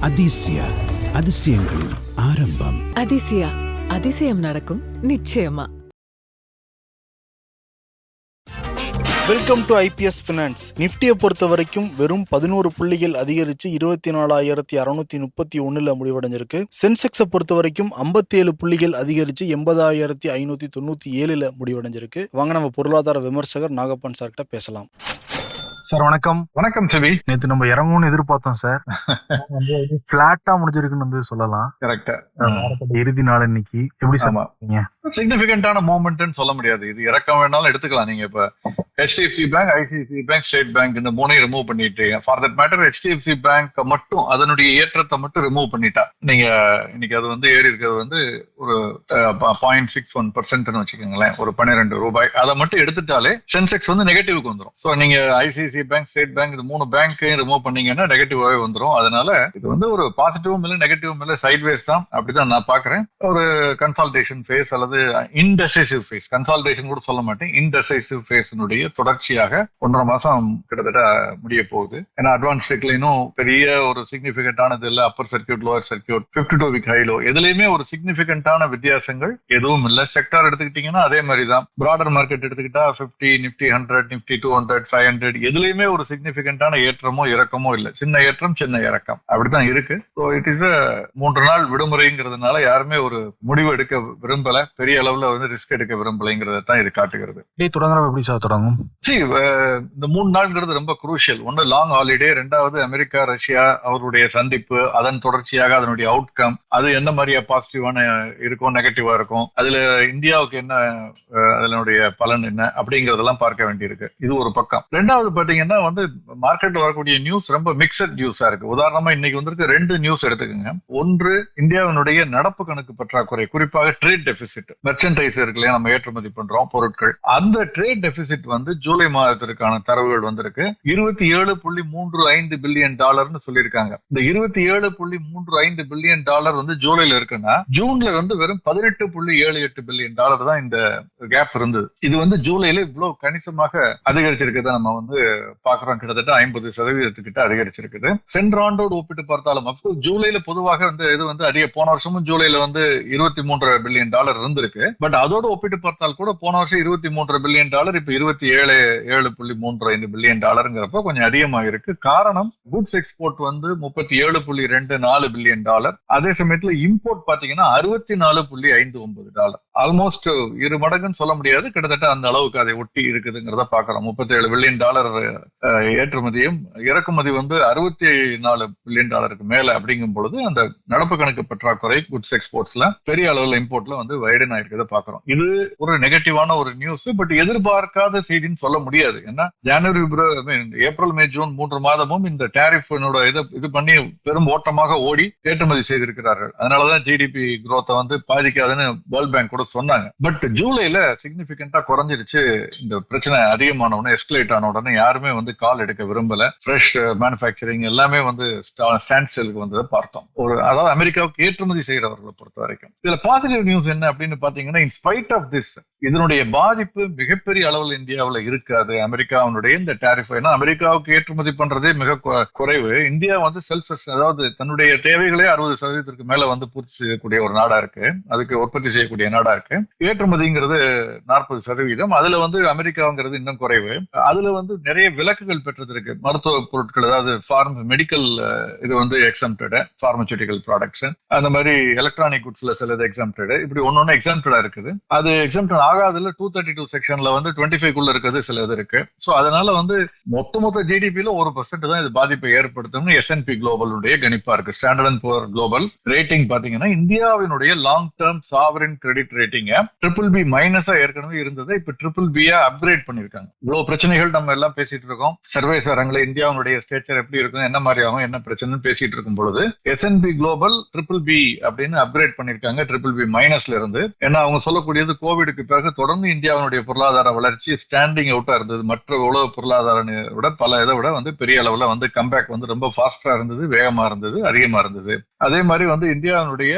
அதிசய அதிசயங்களின் ஆரம்பம். அதிசயா அதிசயம் நடக்கும் நிச்சயமா. Welcome to IPS finance. நிஃப்டியை பொறுத்த வரைக்கும் வெறும் 11 புள்ளிகள் அதிகரித்து 24,631 முடிவடைஞ்சிருக்கு. சென்செக்ஸை பொறுத்த வரைக்கும் 57 புள்ளிகள் அதிகரித்து 80,597 முடிவடைஞ்சிருக்கு. வாங்க நம்ம பொருளாதார விமர்சகர் நாகப்பன் சார்கிட்ட பேசலாம். சார் வணக்கம். வணக்கம் சிவி. நேற்று நம்ம இறங்கும்னு எதிர்பார்த்தோம் சார். பிளாட்டா முடிஞ்சிருக்குன்னு வந்து சொல்லலாம். கரெக்டா. இறுதி நாள் இன்னைக்கு எப்படி சார் சிக்னிபிகண்டான மூவ்மெண்ட்னு சொல்ல முடியாது. இது இறக்கம் வேணாலும் எடுத்துக்கலாம். நீங்க இப்ப HDFC bank, ICICI bank, state bank இந்த மூணையும் ரிமூவ் பண்ணிட்டு, for that matter HDFC bank மட்டும் அதனுடைய ஏற்றத்தை மட்டும் ரிமூவ் பண்ணிட்டா நீங்க இன்னைக்கு அது வந்து ஏறி இருக்கிறது வந்து ஒரு 0.61% வச்சுக்கோங்களேன், ஒரு 12 ரூபாய். அதை மட்டும் எடுத்துட்டாலே சென்செக்ஸ் வந்து நெகட்டிவ்க்கு வந்துடும். ஸோ நீங்க ஐசிஐசிஐ பேங்க், ஸ்டேட் பேங்க் இந்த 3 பேங்க்கையும் ரிமூவ் பண்ணீங்கன்னா நெகட்டிவாவே வந்துடும். அதனால இது வந்து ஒரு பாசிட்டிவும் இல்லை நெகட்டிவும் இல்லை, சைட்வேஸ் தான். அப்படிதான் நான் பாக்குறேன். ஒரு கன்சால்டேஷன் ஃபேஸ் அல்லது இன்டெசிசிவ் ஃபேஸ், கன்சால்டேஷன் கூட சொல்ல மாட்டேன், இன்டெசிசிவ் ஃபேஸினுடைய தொடர்ச்சியாக 1.5 மாசம் கிட்டத்தட்ட முடிய போகுது. ஏன்னா அட்வான்ஸ் டிக்ளைனும் பெரிய ஒரு சிக்னிபிகண்டானது இல்லை. Appar circuit, lower circuit, 52 week high low எதுலையுமே ஒரு சிக்னிபிகண்டான வித்தியாசங்கள் எதுவும் இல்லை. செக்டார் எடுத்துக்கிட்டீங்கன்னா அதே மாதிரி தான். பிராடர் மார்க்கெட் எடுத்துக்கிட்டா 50, நிப்டி 100, நிப்டி 200, 500 எதுலையுமே ஒரு சிக்னிபிகண்டான ஏற்றமோ இறக்கமோ இல்லை. சின்ன ஏற்றம், சின்ன இறக்கம் அப்படித்தான் இருக்கு. ஸோ இட் இஸ் 3 நாள் விடுமுறைங்கிறதுனால யாருமே ஒரு முடிவு எடுக்க விரும்பல, பெரிய அளவுல வந்து ரிஸ்க் எடுக்க விரும்பலைங்கிறத தான் இது காட்டுகிறது. தொடங்குறோம். எப்படி சார் தொடங்கும்? இந்த 3 நாள்ங்கிறது ரொம்ப குரூஷியல். ஒன்னு லாங் ஹாலிடே, 2வது அமெரிக்கா ரஷ்யா அவருடைய சந்திப்பு, அதன் தொடர்ச்சியாக அதனுடைய அவுட்கம் அது என்ன மாதிரியா பாசிட்டிவான இருக்கும், நெகட்டிவா இருக்கும், அதுல இந்தியாவுக்கு என்ன அதனுடைய பலன் என்ன அப்படிங்கறதெல்லாம் பார்க்க வேண்டியிருக்கு. இது ஒரு பக்கம். 2வது பாத்தீங்கன்னா வந்து மார்க்கெட்ல வரக்கூடிய நியூஸ் ரொம்ப மிக்சட் நியூஸா இருக்கு. உதாரணமா இன்னைக்கு வந்திருக்கு 2 நியூஸ் எடுத்துக்கோங்க. ஒன்று, இந்தியாவினுடைய நடப்பு கணக்கு பற்றாக்குறை, குறிப்பாக ட்ரேட் டெபிசிட், மெர்ச்சன்டைஸ் இருக்கு இல்லையா, நம்ம ஏற்றுமதி பண்றோம் பொருட்கள், அந்த ட்ரேட் டெபிசிட் வந்து ஜூலை மாதத்திற்கான தரவுகள் வந்திருக்கு. $27.35 பில்லியன் சொல்லியிருக்காங்க. இந்த $27.35 பில்லியன் வந்து ஜூலைல இருக்குன்னா, ஜூன்ல வந்து வெறும் $18.78 பில்லியன் தான் இந்த கேப் இருந்தது. இது வந்து ஜூலைல இவ்வளவு கணிசமாக அதிகரிச்சிருக்குது. நம்ம வந்து பாக்குறோம், கிட்டத்தட்ட 50% அதிகரிச்சிருக்குது. சென்ற ஆண்டோடு ஒப்பிட்டு பார்த்தாலும் ஜூலைல பொதுவாக வந்து இது வந்து அதிக, போன வருஷமும் ஜூலைல வந்து $23 பில்லியன் இருந்திருக்கு. பட் அதோடு ஒப்பிட்டு பார்த்தால் கூட போன வருஷம் $23 பில்லியன், இப்ப $27.35 பில்லியன் கொஞ்சம் அதிகமாக இருக்கு. காரணம், குட்ஸ் எக்ஸ்போர்ட் வந்து $37.24 பில்லியன், அதே சமயத்துல இம்போர்ட் பாத்தீங்கன்னா $64.59, ஆல்மோஸ்ட் 2 மடங்குன்னு சொல்ல முடியாது, கிட்டத்தட்ட அந்த அளவுக்கு அதை ஒட்டி இருக்குதுங்கிறத பாக்குறோம். $37 பில்லியன் ஏற்றுமதியும் இறக்குமதி வந்து $64 பில்லியன் மேல அப்படிங்கும் பொழுது அந்த நடப்பு கணக்கு பற்றாக்குறை குட்ஸ் எக்ஸ்போர்ட்ஸ்ல பெரிய அளவுல இம்போர்ட்ல வந்து வைடன் ஆயிருக்கிறத பாக்குறோம். இது ஒரு நெகட்டிவான ஒரு நியூஸ். பட் எதிர்பார்க்காத செய்தின்னு சொல்ல முடியாது. ஏன்னா ஜனவரி, ஏப்ரல், மே, ஜூன் 3 மாதமும் இந்த டாரிஃப் இது பண்ணி பெரும் ஓட்டமாக ஓடி ஏற்றுமதி செய்திருக்கிறார்கள். அதனாலதான் ஜிடிபி குரோத்தை வந்து பாதிக்காதுன்னு வேர்ல்ட் பேங்க் கூட சொன்னாங்க. பட் ஜூலைல சிக்னிபிகண்டா குறைஞ்சிருச்சு. இந்த பிரச்சனை அதிகமான உடனே, எஸ்கலேட் ஆன உடனே யாருமே வந்து கால் எடுக்க விரும்பல. ஃப்ரெஷ் மேனுஃபேக்சரிங் எல்லாமே வந்து ஸ்டாண்ட் ஸ்டில்லுக்கு வந்ததை பார்த்தோம். அதாவது அமெரிக்காவுக்கு ஏற்றுமதி செய்யறவர்களை பொறுத்த வரைக்கும். இதுல பாசிட்டிவ் நியூஸ் என்ன அப்படின்னு பாத்தீங்கன்னா, இன் ஸ்பைட் ஆஃப் திஸ், இதனுடைய பாதிப்பு மிகப்பெரிய அளவில் இந்தியாவில் இருக்காது. அமெரிக்காவுடைய இந்த டாரிஃப், ஏன்னா அமெரிக்காவுக்கு ஏற்றுமதி பண்றதே மிக குறைவு. இந்தியா வந்து செல்ஃப், அதாவது தன்னுடைய தேவைகளே 60% மேல வந்து பூர்த்தி செய்யக்கூடிய ஒரு நாடா இருக்கு, அதுக்கு உற்பத்தி செய்யக்கூடிய நாடா இருக்கு. ஏற்றுமதிங்கிறது 40%. அதுல வந்து அமெரிக்காங்கிறது இன்னும் குறைவு. அதுல வந்து நிறைய விலக்குகள் பெற்றது இருக்கு. மருத்துவ பொருட்கள், அதாவது மெடிக்கல் இது வந்து எக்ஸம்ப்டட், பார்மசூட்டிக்கல் ப்ராடக்ட்ஸ், அந்த மாதிரி எலக்ட்ரானிக் குட்ஸ்ல சிலது எக்ஸம்ப்டட், இப்படி ஒன்னொன்னு எக்ஸம்ப்டடா இருக்குது. அது எக்ஸம்ப்டட் ஆகாதுல 232 செக்ஷன்ல வந்து 25 இருக்கிறது சில இது இருக்கு. சோ அதனால வந்து மொத்த ஜிடிபியில 1% தான் இது பாதிப்பை ஏற்படுத்தும்னு S&P குளோபலுடைய கணிப்பா இருக்கு. Standard and poor global rating பாத்தீங்கன்னா, இந்தியாவினுடைய long term sovereign credit rating BBB- ஏற்கனவே இருந்தது, இப்ப BBB அப்கிரேட் பண்ணிருக்காங்க. இவ்வளவு பிரச்சனைகள் நம்ம எல்லாம் பேசிட்டு இருக்கோம். சர்வேஸ் அரங்கில இந்தியாவுடைய ஸ்டேச்சர் எப்படி இருக்கும், என்ன மாதிரி ஆகும், என்ன பிரச்சனை பேசிட்டு இருக்கும் பொழுது S&P குளோபல் BBB அப்படின்னு அப்கிரேட் பண்ணிருக்காங்க, BBB- இருந்து. ஏன்னா அவங்க சொல்லக்கூடியது, கோவிடுக்கு பிறகு தொடர்ந்து இந்தியாவுடைய பொருளாதார வளர்ச்சி ஸ்டாண்டிங் அவுட்டா இருந்தது. மற்ற உலக பொருளாதார விட பல இதை விட வந்து பெரிய அளவுல வந்து கம்பேக் வந்து ரொம்ப ஃபாஸ்டா இருந்தது, வேகமா இருந்தது, அதிகமா இருந்தது. அதே மாதிரி வந்து இந்தியாவுடைய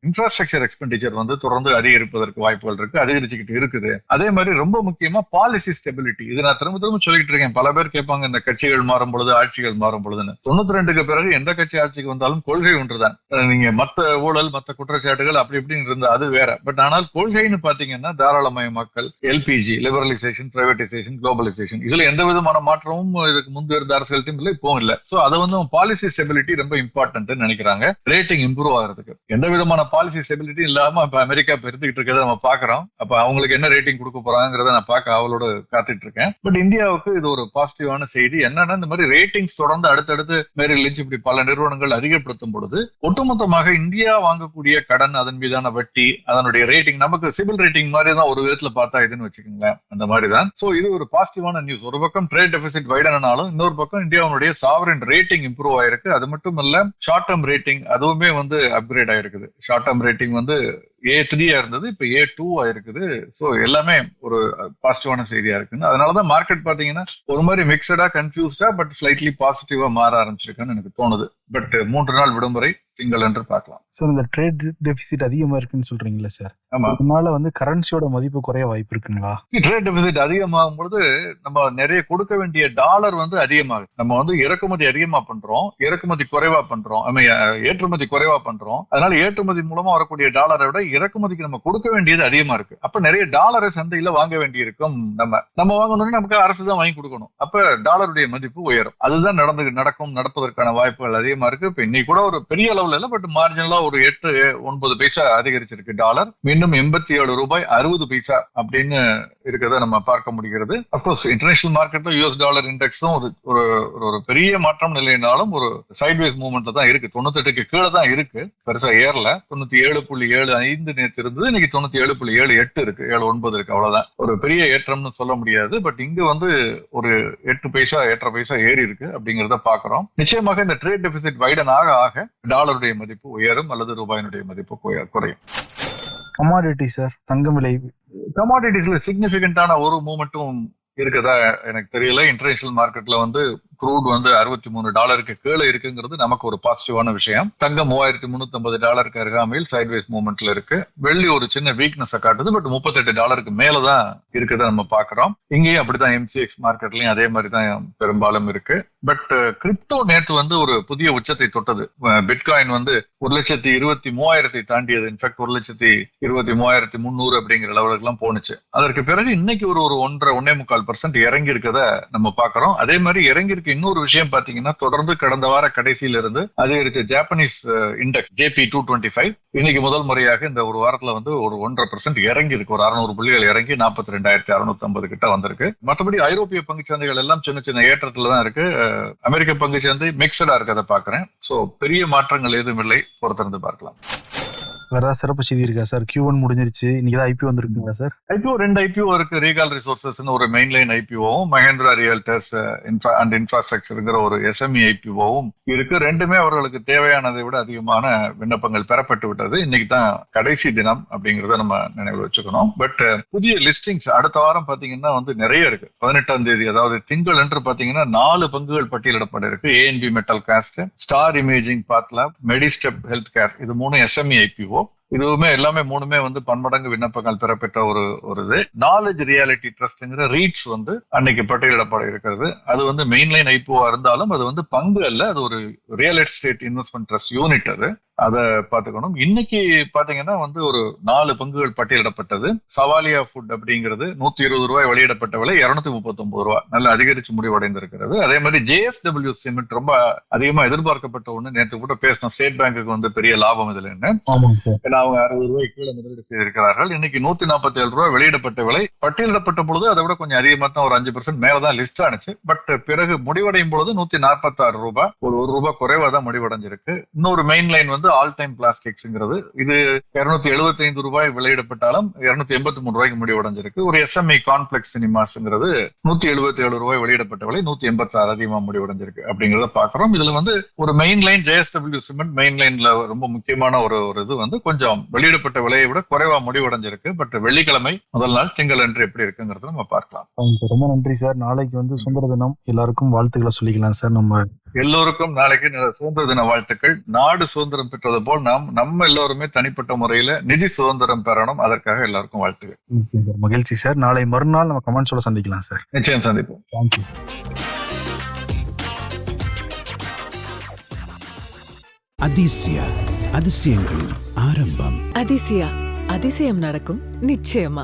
இன்ஃப்ராஸ்ட்ரக்சர் எக்ஸ்பெண்டிச்சர் வந்து தொடர்ந்து அதிகரிப்பதற்கு வாய்ப்புகள் இருக்கு, அதிகரிச்சுக்கிட்டு இருக்குது. அதே மாதிரி ரொம்ப முக்கியமா பாலிசி ஸ்டெபிலிட்டி. இது நான் திரும்ப திரும்ப சொல்லிட்டு இருக்கேன். பல பேர் கேட்பாங்க இந்த கட்சிகள் மாறும் பொழுது ஆட்சிகள் மாறும் பொழுதுன்னு. 92க்கு பிறகு எந்த கட்சி ஆட்சிக்கு வந்தாலும் கொள்கை ஒன்றுதான். நீங்க மத்த ஊழல் மத்த குற்றச்சாட்டுகள் அப்படி இப்படின்னு இருந்தா அது வேற. பட் ஆனால் கொள்கைன்னு பாத்தீங்கன்னா தாராளமயமாக்கல், எல்பிஜி, லிபரலைசேஷன், பிரைவேடைசேஷன், குளோபலைசேஷன், இதுல எந்த விதமான மாற்றமும் இதுக்கு முன்பு இருந்த அரசியல் இல்லை, இப்பவும் இல்ல. சோ அதை வந்து பாலிசி ஸ்டெபிலிட்டி ரொம்ப இம்பார்ட்டன்ட் நினைக்கிறாங்க ரேட்டிங் இம்ப்ரூவ் ஆகிறதுக்கு. எந்த விதமான பாலிசி ஸ்டெபிலிட்டி இல்லாம இப்ப அமெரிக்கா பெருத்துக்கிட்டு இருக்கிறத நம்ம பாக்குறோம். அப்ப அவங்களுக்கு என்ன ரேட்டிங் கொடுக்க போறாங்கிறத நான் பார்க்க அவளோட காத்துட்டு இருக்கேன். பட் இந்தியாவுக்கு இது ஒரு பாசிட்டிவான செய்தி. என்னன்னா இந்த மாதிரி ரேட்டிங்ஸ் தொடர்ந்து அடுத்தடுத்து மேரில் லிஞ்ச் இப்படி பல நிறுவனங்கள் அதிகப்படுத்தும் பொழுது ஒட்டுமொத்தமாக இந்தியா வாங்கக்கூடிய கடன், அதன் மீதான வட்டி, அதனுடைய ரேட்டிங் நமக்கு சிவில் ரேட்டிங் மாதிரி தான் ஒரு விதத்துல பார்த்தா இதுன்னு வச்சுக்கோங்களேன். அந்த மாதிரி தான். சோ இது ஒரு பாசிட்டிவான நியூஸ். ஒரு பக்கம் ட்ரேட் டெபிசிட் வைடனாலும் இன்னொரு பக்கம் இந்தியாவுடைய சாவரின் ரேட்டிங் இம்ப்ரூவ் ஆயிருக்கு. அது மட்டும் இல்ல ஷார்ட் டேர்ம் ரேட்டிங் அதுவுமே வந்து அப்கிரேட் ஆயிருக்குது. ஷார்ட் டேர்ம் ரேட்டிங் வந்து A3 இருந்தது, இப்ப A2 ஆயிருக்குது. சோ எல்லாமே ஒரு பாசிட்டிவான செய்தியா இருக்குன்னு. அதனாலதான் மார்க்கெட் பாத்தீங்கன்னா ஒரு மாதிரி மிக்சடா, கன்ஃபியூஸ்டா பட் ஸ்லைட்லி பாசிட்டிவா மாற ஆரம்பிச்சிருக்குன்னு எனக்கு தோணுது. பட் 3 நாள் விடுமுறை திங்கள் என்று பார்க்கலாம். சார் இந்த ட்ரேட் டெபிசிட் அதிகமா இருக்குன்னு சொல்றீங்களா சார்? ஆமா. அதனால வந்து கரன்சியோட மதிப்பு குறைய வாய்ப்பு இருக்குங்களா? ட்ரேட் டெபிசிட் அதிகமாகும் பொழுது நம்ம நிறைய கொடுக்க வேண்டிய டாலர் வந்து அதிகமாகுது. நம்ம வந்து இறக்குமதி அதிகமா பண்றோம், இறக்குமதி குறைவா பண்றோம், ஏற்றுமதி குறைவா பண்றோம். அதனால ஏற்றுமதி மூலமா வரக்கூடிய டாலரை விட இறக்குமதிக்கு நம்ம கொடுக்க வேண்டியது அதிகமா இருக்கு. அப்ப நிறைய டாலரை சந்தையில வாங்க வேண்டி இருக்கும். நம்ம வாங்கணும்னா நமக்கு அரசு தான் வாங்கி கொடுக்கணும். அப்ப டாலருடைய மதிப்பு உயரும். அதுதான் நடப்பதற்கான வாய்ப்புகள் அதிகமா இருக்கு. இப்ப இன்னைக்கு கூட ஒரு பெரிய அளவுல இல்ல, பட் மார்ஜினலா ஒரு 8-9 பைசா அதிகரிச்சிருக்கு டாலர். மீண்டும் 87 ரூபாய் 60 பைசா அப்படின்னு இருக்கிறத நம்ம பார்க்க முடிகிறது. அப்கோர்ஸ் இன்டர்நேஷனல் மார்க்கெட்ல US டாலர் இண்டெக்ஸும் ஒரு பெரிய மாற்றம் நிலையினாலும் ஒரு சைட்வேஸ் மூவ்மெண்ட்ல தான் இருக்கு. 98க்கு கீழே தான் இருக்கு, பெருசா ஏறல. 97.75 நேற்று இருந்தது, இன்னைக்கு 97.78 இருக்கு, 7.9 இருக்கு. அவ்வளவுதான், ஒரு பெரிய ஏற்றம்னு சொல்ல முடியாது. பட் இங்க வந்து ஒரு 8 பைசா 8.5 பைசா ஏறி இருக்கு அப்படிங்கறத பாக்குறோம். நிச்சயமாக இந்த ட்ரேட் டெபிசிட் வைடன் ஆக டாலருடைய மதிப்பு உயரும் அல்லது ரூபாயினுடைய மதிப்பு குறையும். கமாடிட்டி சார், தங்கம் விலை கமாடிட்டிஸ்ல சிக்னிபிகண்டான ஒரு மூவ்மெண்ட்டும் இருக்குதா எனக்கு தெரியல. இன்டர்நேஷனல் மார்க்கெட்ல வந்து க்ரூட் வந்து $63 கீழே இருக்குங்கிறது நமக்கு ஒரு பாசிட்டிவான விஷயம். தங்கம் $3350 அருகாமையில் சைட்வேஸ் மூவ்மெண்ட்ல இருக்கு. வெள்ளி ஒரு சின்ன வீக்னஸ் காட்டுது, பட் $38 மேலதான் இருக்குதை நம்ம பாக்குறோம். இங்கேயும் அப்படிதான் MCX மார்க்கெட்லயும் அதே மாதிரி தான் பெரும்பாலும் இருக்கு. பட் கிரிப்டோ நேற்று வந்து ஒரு புதிய உச்சத்தை தொட்டது. பிட்காயின் வந்து 1,23,000 தாண்டியது. இன்ஃபேக்ட் 1,23,300 அப்படிங்கிற லெவலுக்கு எல்லாம் போனுச்சு. அதற்கு பிறகு இன்னைக்கு ஒரு 1.25% இறங்கி இருக்கத நம்ம பாக்குறோம். அதே மாதிரி இறங்கி இருக்க இன்னொரு விஷயம் பாத்தீங்கன்னா, தொடர்ந்து கடந்த வார கடைசியில இருந்து அதிகரிச்ச ஜாப்பனீஸ் இண்டெக்ஸ் JP225 இன்னைக்கு முதல் முறையாக இந்த ஒரு வாரத்துல வந்து ஒரு 1.5% இறங்கி இருக்கு. ஒரு 600 புள்ளிகள் இறங்கி 42,650 கிட்ட வந்திருக்கு. மற்றபடி ஐரோப்பிய பங்கு சந்தைகள் எல்லாம் சின்ன சின்ன ஏற்றத்துல தான் இருக்கு. அமெரிக்க பங்கு சந்தை மிக்சடா இருக்கதை பாக்குறேன். சோ பெரிய மாற்றங்கள் எதுவும் இல்லை, பொறுத்திருந்து பார்க்கலாம். வேற ஏதாவது சிறப்பு செய்தி இருக்கா சார்? Q1 முடிஞ்சிருச்சு, இன்னைக்கு தான் IPO வந்திருக்குங்களா சார்? IPO 2 IPO இருக்கு. ரீகால் ரிசோர்சஸ் ஒரு மெயின்லைன் IPOவும், மஹேந்திரா ரியல்டர்ஸ் அண்ட் இன்ஃப்ராஸ்ட்ரக்சர்ங்கிற ஒரு SME IPOவும் இருக்கு. ரெண்டுமே அவர்களுக்கு தேவையானதை விட அதிகமான விண்ணப்பங்கள் பெறப்பட்டு விட்டது. இன்னைக்கு தான் கடைசி தினம் அப்படிங்கறத நம்ம நினைவில் வச்சுக்கணும். பட் புதிய லிஸ்டிங்ஸ் அடுத்த வாரம் பாத்தீங்கன்னா வந்து நிறைய இருக்கு. 18ஆம் தேதி, அதாவது திங்கள் என்று பாத்தீங்கன்னா 4 பங்குகள் பட்டியலிடப்பட இருக்கு. ANB metal cast, star imaging pathlab, medistep health care, இது 3 SME IPO. இதுவுமே எல்லாமே 3மே வந்து பன்மடங்கு விண்ணப்பங்கள் பெறப்பட்ட ஒரு இது. நாலேஜ் ரியாலிட்டி ட்ரஸ்ட்ங்கிற ரீட்ஸ் வந்து அன்னைக்கு பட்டியலிடப்பட இருக்கிறது. அது வந்து மெயின்லைன் IPO இருந்தாலும் அது வந்து பங்கு அல்ல, அது ஒரு real estate investment trust unit. அதை பாத்துக்கணும். இன்னைக்கு பாத்தீங்கன்னா வந்து ஒரு 4 பங்குகள் பட்டியலிடப்பட்டது. சவாலியா ஃபுட் அப்படிங்கிறது $120 வெளியிடப்பட்ட விலை $239, நல்ல அதிகரிச்சு முடிவடைந்திருக்கிறது. அதே மாதிரி JSW சிமெண்ட் ரொம்ப அதிகமா எதிர்பார்க்கப்பட்ட ஒண்ணு. நேற்று கூட பேசணும், ஸ்டேட் பேங்குக்கு வந்து பெரிய லாபம் இதுல என்ன, ஏன்னா அவங்க $60 கீழே முதலீடு செய்திருக்கிறார்கள். இன்னைக்கு $147 வெளியிடப்பட்ட விலை. பட்டியலிடப்பட்ட பொழுது அதை விட கொஞ்சம் அதிகமா தான், ஒரு 5% மேலதான் லிஸ்ட் ஆனிச்சு. பட் பிறகு முடிவடையும் பொழுது $146, ஒரு $1 குறைவா தான் முடிவடைஞ்சிருக்கு. இன்னொரு மெயின் லைன் வந்து ஆல் டைம் பிளாஸ்டிக்ஸ்ங்கிறது, இது $275 வெளியிடப்பட்டாலும் $283 முடிவடைஞ்சிருக்கு. ஒரு SME காம்ப்ளெக்ஸ் சினிமாஸ்ங்கிறது $177 வெளியிடப்பட்ட விலை, $186 அதிகமா முடிவடைஞ்சிருக்கு அப்படிங்கறத பாக்குறோம். இதுல வந்து ஒரு main line JSW cement main லைன்ல ரொம்ப முக்கியமான ஒரு இது வந்து கொஞ்சம் கொஞ்சம் வெளியிடப்பட்ட விலையை விட குறைவா முடிவடைஞ்சிருக்கு. பட் வெள்ளிக்கிழமை முதல் நாள் திங்களன்று எப்படி இருக்குங்கிறத நம்ம பார்க்கலாம். சார் ரொம்ப நன்றி சார். நாளைக்கு வந்து சுதந்திர தினம், எல்லாருக்கும் வாழ்த்துக்களை சொல்லிக்கலாம் சார். நம்ம எல்லோருக்கும் நாளைக்கு சுதந்திர தின வாழ்த்துக்கள். நாடு சுதந்திரம் பெற்றது போல் நம்ம எல்லோருமே தனிப்பட்ட முறையில நிதி சுதந்திரம் பெறணும். அதற்காக எல்லாருக்கும் வாழ்த்துக்கள். மகிழ்ச்சி சார். நாளை மறுநாள் நம்ம கமெண்ட்ஸோட சந்திக்கலாம் சார். நிச்சயம் சந்திப்போம். Thank you sir. அதிசய அதிசயங்களின் ஆரம்பம். அதிசயா அதிசயம் நடக்கும் நிச்சயமா.